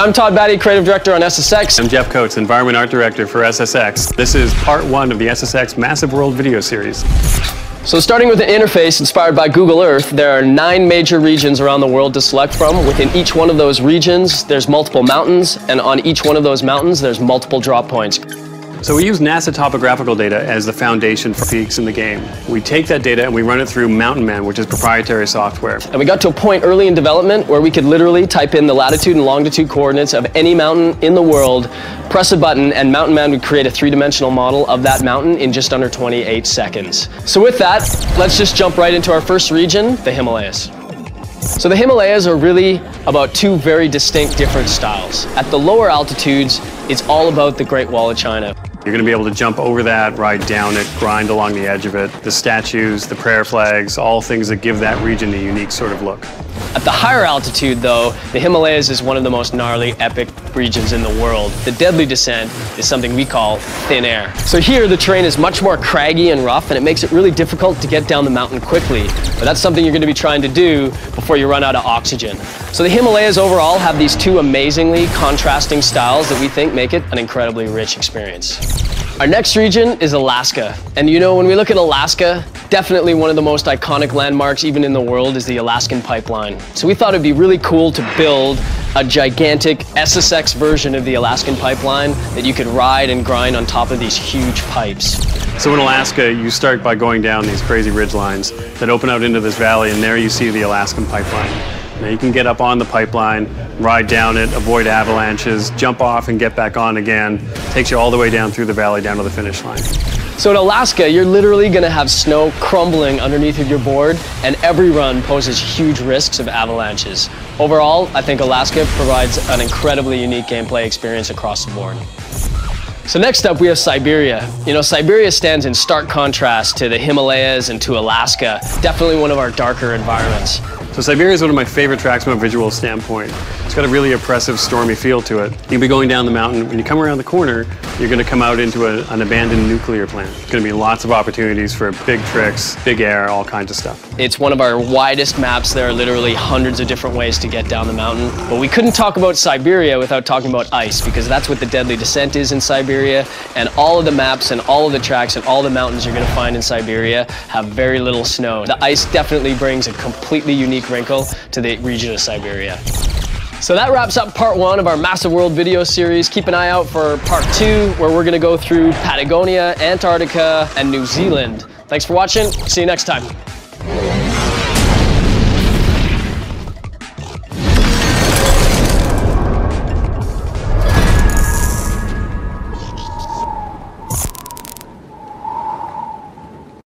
I'm Todd Batty, Creative Director on SSX. I'm Jeff Coates, Environment Art Director for SSX. This is part one of the SSX Massive World video series. So starting with an interface inspired by Google Earth, there are 9 major regions around the world to select from. Within each one of those regions, there's multiple mountains, and on each one of those mountains, there's multiple drop points. So we use NASA topographical data as the foundation for peaks in the game. We take that data and we run it through Mountain Man, which is proprietary software. And we got to a point early in development where we could literally type in the latitude and longitude coordinates of any mountain in the world, press a button, and Mountain Man would create a 3-dimensional model of that mountain in just under 28 seconds. So with that, let's just jump right into our first region, the Himalayas. So the Himalayas are really about 2 very distinct different styles. At the lower altitudes, it's all about the Great Wall of China. You're going to be able to jump over that, ride down it, grind along the edge of it. The statues, the prayer flags, all things that give that region a unique sort of look. At the higher altitude, though, the Himalayas is one of the most gnarly, epic regions in the world. The deadly descent is something we call thin air. So here, the terrain is much more craggy and rough, and it makes it really difficult to get down the mountain quickly. But that's something you're going to be trying to do before you run out of oxygen. So the Himalayas overall have these 2 amazingly contrasting styles that we think make it an incredibly rich experience. Our next region is Alaska. And you know, when we look at Alaska, definitely one of the most iconic landmarks even in the world is the Alaskan pipeline. So we thought it'd be really cool to build a gigantic SSX version of the Alaskan pipeline that you could ride and grind on top of these huge pipes. So in Alaska, you start by going down these crazy ridge lines that open out into this valley, and there you see the Alaskan pipeline. Now you can get up on the pipeline, ride down it, avoid avalanches, jump off and get back on again. Takes you all the way down through the valley down to the finish line. So in Alaska, you're literally going to have snow crumbling underneath of your board, and every run poses huge risks of avalanches. Overall, I think Alaska provides an incredibly unique gameplay experience across the board. So next up, we have Siberia. You know, Siberia stands in stark contrast to the Himalayas and to Alaska. Definitely one of our darker environments. So Siberia is one of my favorite tracks from a visual standpoint. It's got a really oppressive, stormy feel to it. You'll be going down the mountain. When you come around the corner, you're going to come out into an abandoned nuclear plant. There's going to be lots of opportunities for big tricks, big air, all kinds of stuff. It's one of our widest maps. There are literally hundreds of different ways to get down the mountain. But we couldn't talk about Siberia without talking about ice, because that's what the deadly descent is in Siberia. And all of the maps and all of the tracks and all the mountains you're going to find in Siberia have very little snow. The ice definitely brings a completely unique wrinkle to the region of Siberia. So that wraps up part 1 of our Massive World video series. Keep an eye out for part 2, where we're going to go through Patagonia, Antarctica, and New Zealand. Thanks for watching. See you next time.